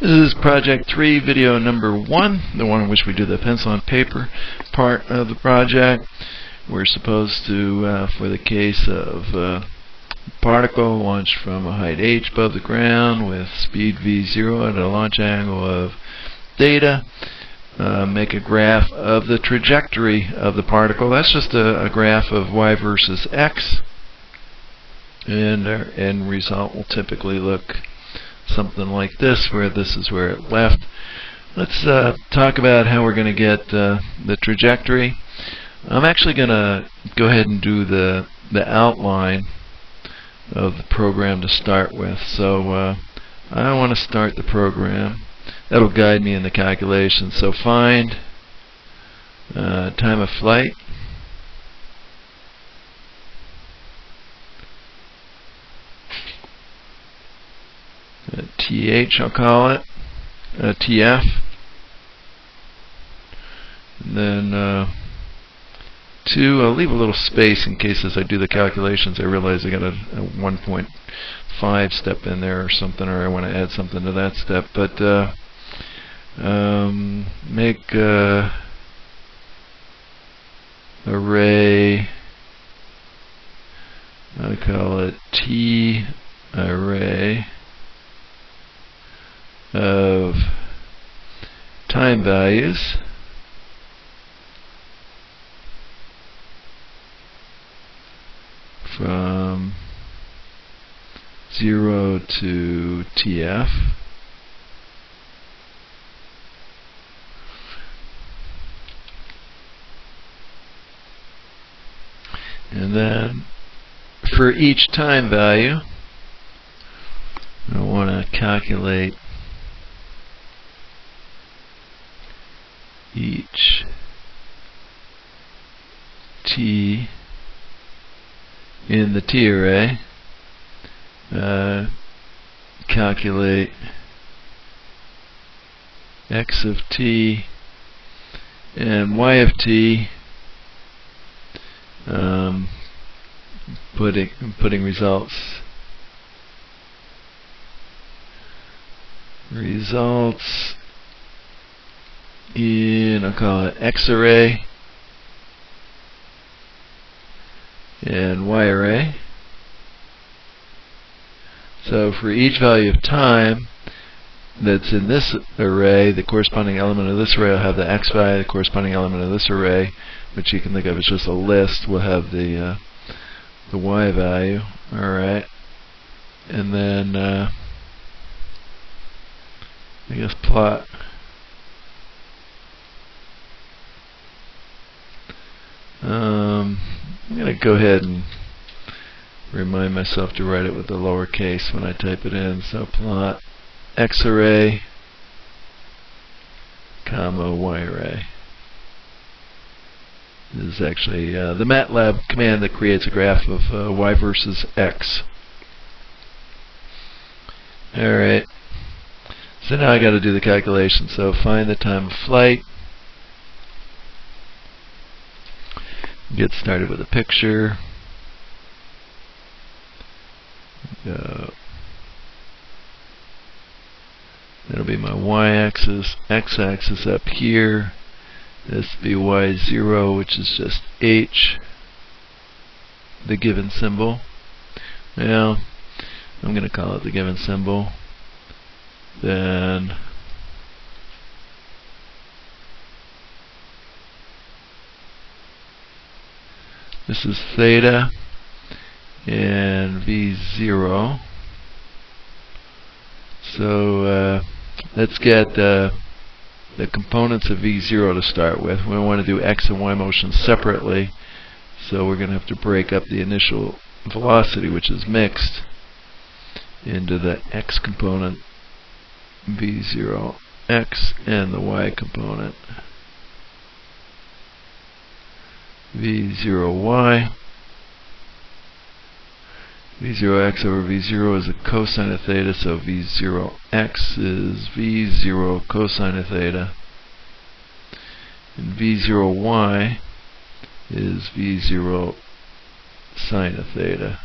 This is project 3, video number 1, the one in which we do the pencil and paper part of the project. We're supposed to, for the case of particle launched from a height h above the ground with speed v0 at a launch angle of theta, make a graph of the trajectory of the particle. That's just a graph of y versus x, and our end result will typically look something like this, where this is where it left. Let's talk about how we're going to get the trajectory. I'm actually going to go ahead and do the outline of the program to start with. So I want to start the program. That'll guide me in the calculation. So find time of flight. TH, I'll call it, TF, and then 2, I'll leave a little space in case as I do the calculations I realize I got a 1.5 step in there or something, or I want to add something to that step. But make array, I call it T array of time values from 0 to TF, and then for each time value I want to calculate each t in the t array, calculate x of t and y of t, putting results in, I'll call it x array and y array. So for each value of time that's in this array, the corresponding element of this array will have the x value, the corresponding element of this array, which you can think of as just a list, will have the y value. Alright, and then I guess plot I'm going to go ahead and remind myself to write it with the lowercase when I type it in. So plot x array, comma y array. This is actually the MATLAB command that creates a graph of y versus x. Alright, so now I got to do the calculation. So find the time of flight. Get started with a picture. That'll be my y-axis, x-axis up here. This will be y0, which is just h, the given symbol. Now, I'm going to call it the given symbol. Then this is theta and v0. So let's get the components of v0 to start with. We want to do x and y motions separately, so we're going to have to break up the initial velocity, which is mixed, into the x component v0x and the y component v0y. v0x over v0 is a cosine of theta, so v0x is v0 cosine of theta, and v0y is v0 sine of theta.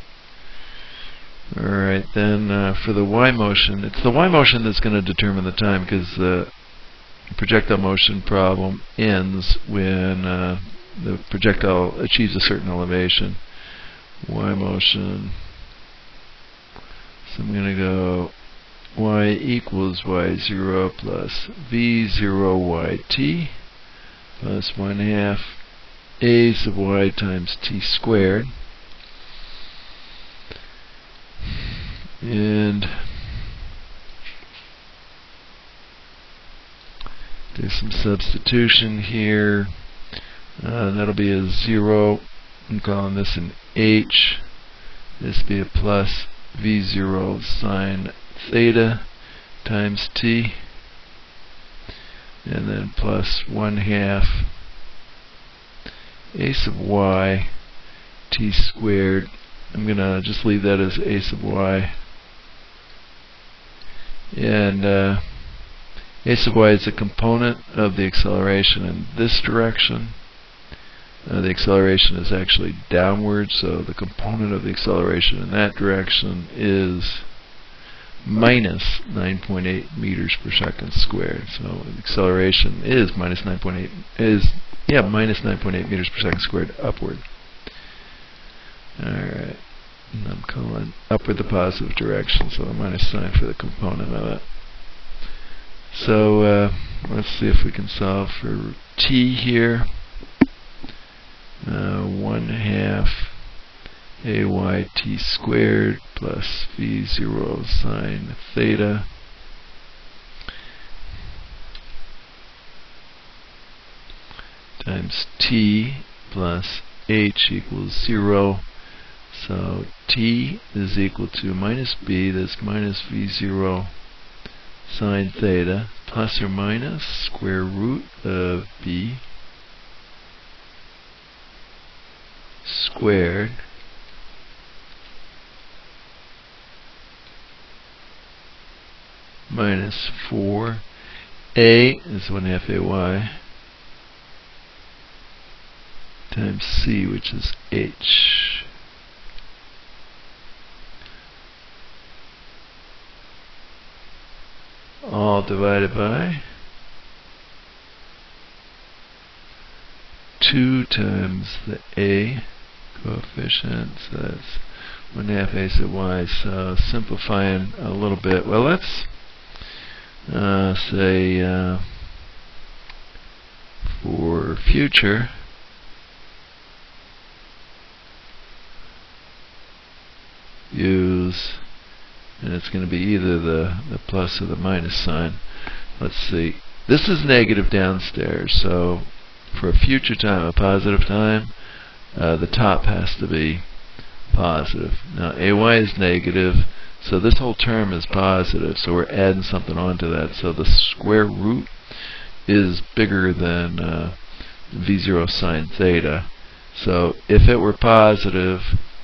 Alright, then for the y motion, it's the y motion that's going to determine the time, because the projectile motion problem ends when the projectile achieves a certain elevation. Y motion, so I'm going to go y equals y0 plus v0 yt plus 1/2 a sub y times t squared. And do some substitution here. That'll be a 0. I'm calling this an h. This be a plus v0 sine theta times t, and then plus 1/2 a sub y t squared. I'm going to just leave that as a sub y. And a sub y is a component of the acceleration in this direction. The acceleration is actually downward, so the component of the acceleration in that direction is minus 9.8 meters per second squared. So the acceleration is minus 9.8 meters per second squared upward. Alright, and I'm calling upward the positive direction, so a minus sign for the component of it. So let's see if we can solve for t here. 1/2 ayt squared plus v0 sine theta times t plus h equals 0. So t is equal to minus b, that's minus v0 sine theta, plus or minus square root of b squared minus 4. A is 1/2 ay times c, which is h. All divided by 2 times the a coefficient, so that's 1/2 a sub y. So simplifying a little bit, well, let's say for future, use, and it's going to be either the plus or the minus sign. Let's see, this is negative downstairs, so for a future time, a positive time, the top has to be positive. Now ay is negative, so this whole term is positive, so we're adding something onto that, so the square root is bigger than v0 sine theta. So if it were positive,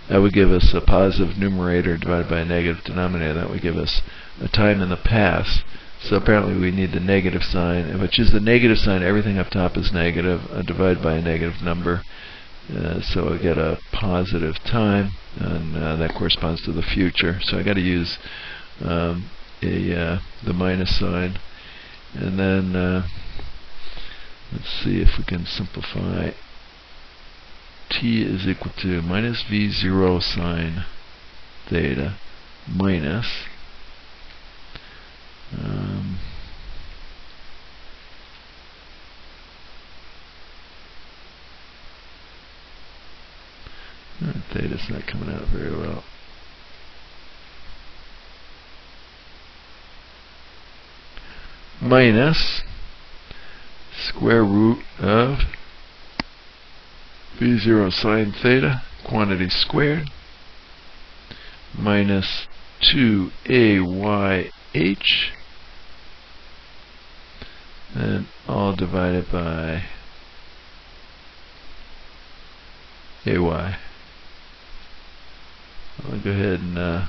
that would give us a positive numerator divided by a negative denominator. That would give us a time in the past. So apparently we need the negative sign. If I choose the negative sign, everything up top is negative. I divide by a negative number. So I get a positive time, and that corresponds to the future. So I got to use the minus sign. And then let's see if we can simplify. T is equal to minus v0 sine theta minus theta's not coming out very well. Minus square root of v0 sine theta, quantity squared, minus 2ayh, and all divided by ay. I'll go ahead and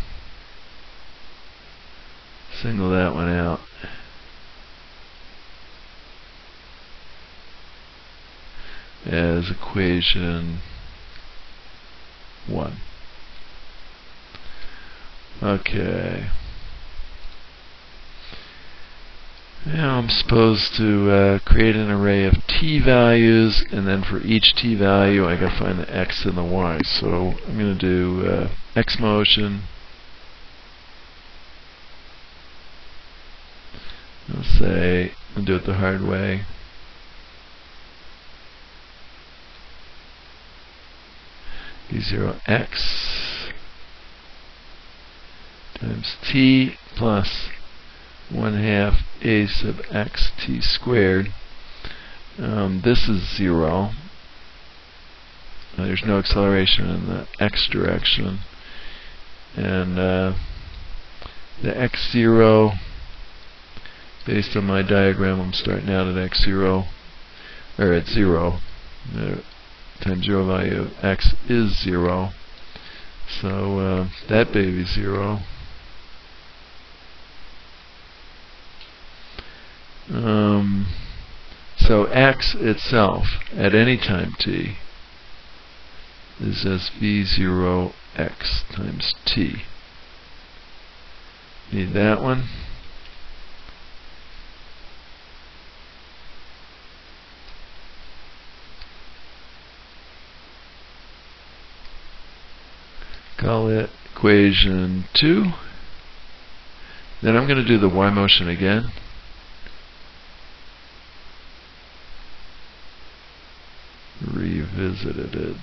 single that one out. As equation 1. Okay. Now I'm supposed to create an array of t values, and then for each t value I gotta find the x and the y. So I'm going to do x motion. I'll say, I'll do it the hard way. v0x times t plus 1/2 a sub x t squared. This is 0. There's no acceleration in the x direction. And the x0, based on my diagram, I'm starting out at x0, or at 0. The time 0 value of x is 0. So that baby's 0. So x itself at any time t is just v0x times t. Need that one. Call it equation 2. Then I'm going to do the y motion again. Revisited.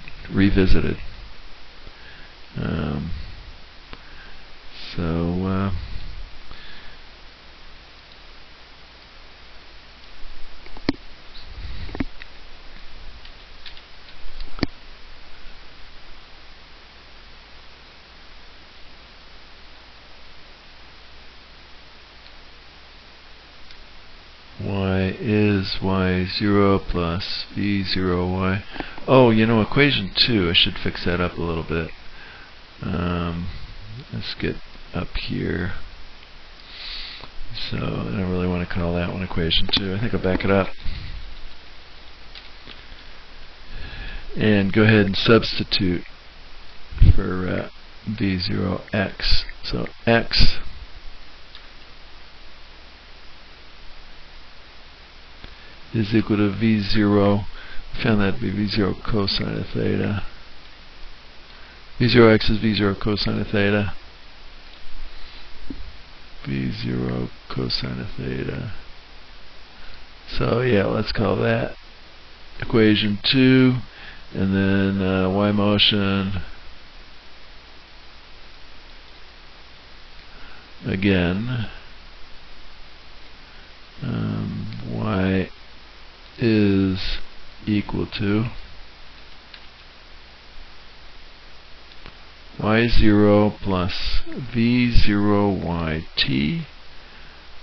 Y is y0 plus v0y. Oh, you know, equation 2, I should fix that up a little bit. Let's get up here. So I don't really want to call that one equation 2. I think I'll back it up. And go ahead and substitute for v0x. So x is equal to v0. I found that to be v0 cosine of theta. v0x is v0 cosine of theta. v0 cosine of theta. So yeah, let's call that equation 2. And then y motion again. Y is equal to y0 plus v0yt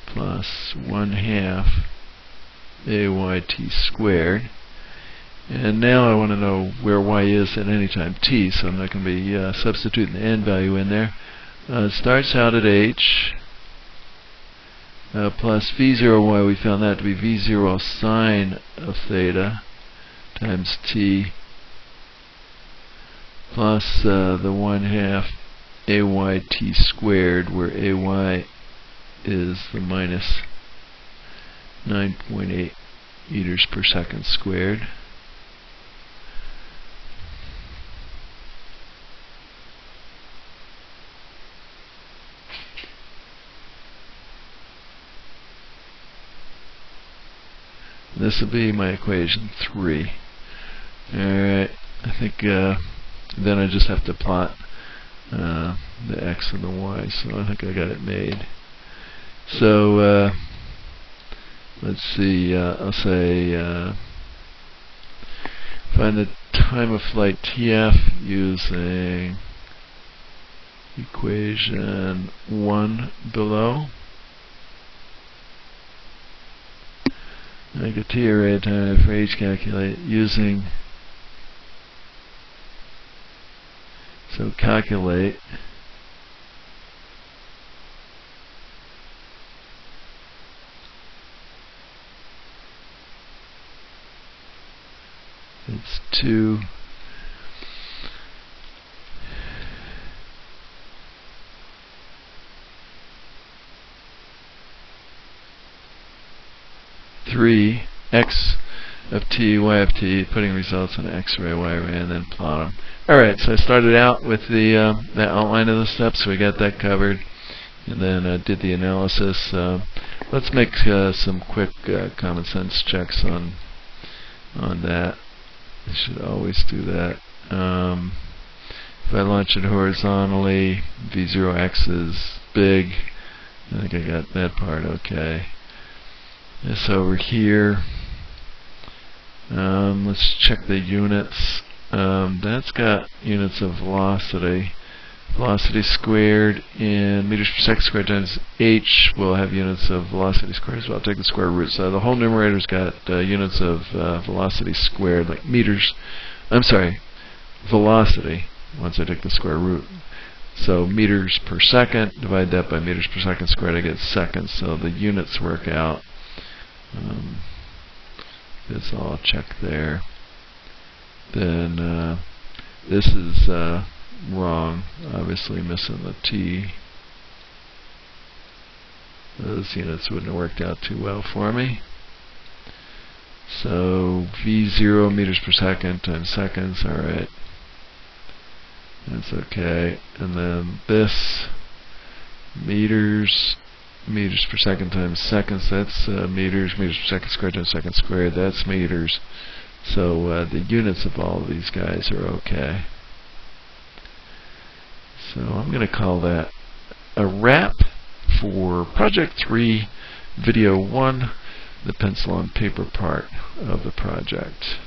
plus 1/2 ayt squared. And now I want to know where y is at any time t, so I'm not going to be substituting the n value in there. It starts out at h plus v0y. We found that to be v0 sine of theta times t plus the 1/2 ayt squared, where ay is the minus 9.8 meters per second squared. This will be my equation 3. Alright, I think then I just have to plot the x and the y, so I think I got it made. So let's see, I'll say find the time of flight TF using equation 1 below. I get t array time for each calculate using, so calculate it's 2 . 3 x of t, y of t, putting results in x-ray, y-ray, and then plot them. Alright, so I started out with the outline of the steps, so we got that covered, and then did the analysis. Let's make some quick common sense checks on that. I should always do that. If I launch it horizontally, v0x is big. I think I got that part okay. This over here, let's check the units. That's got units of velocity. Velocity squared in meters per second squared times h will have units of velocity squared as well. I'll take the square root. So the whole numerator's got units of velocity squared, like meters. I'm sorry, velocity, once I take the square root. So meters per second, divide that by meters per second squared, I get seconds. So the units work out. This all check there. Then this is wrong, obviously missing the t. Those units wouldn't have worked out too well for me. So v0 meters per second times seconds, alright. That's okay. And then this meters per second times seconds, that's meters per second squared times second squared, that's meters. So the units of all of these guys are okay. So I'm going to call that a wrap for Project 3 Video 1, the pencil on paper part of the project.